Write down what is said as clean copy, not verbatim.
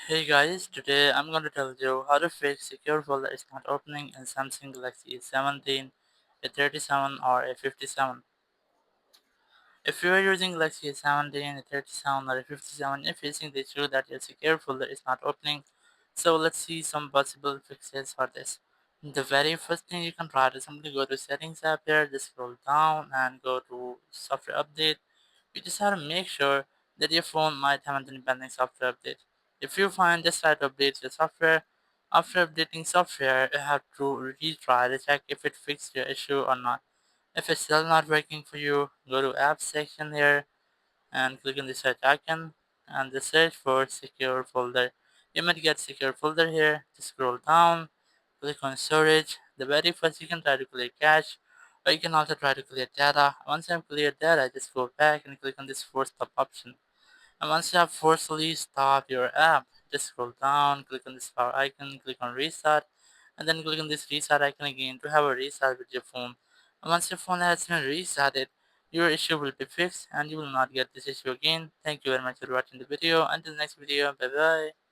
Hey guys, today I'm going to tell you how to fix secure folder is not opening in Samsung Galaxy A17, A37 or A57. If you are using Galaxy A17, A37 or A57, you're facing the issue that your secure folder is not opening. So let's see some possible fixes for this. The very first thing you can try to simply go to settings app here, just scroll down and go to software update. You just have to make sure that your phone might have an pending software update. If you find just try to update your software, after updating software, you have to retry to check if it fixed your issue or not. If it's still not working for you, go to apps section here and click on the search icon and the search for secure folder. You might get secure folder here. Just scroll down, click on storage. The very first you can try to clear cache, or you can also try to clear data. Once you have cleared data, just go back and click on this force stop option. And once you have forcefully stopped your app, just scroll down, click on this power icon, click on restart, and then click on this restart icon again to have a restart with your phone. And once your phone has been restarted, your issue will be fixed and you will not get this issue again. Thank you very much for watching the video. Until next video, bye bye.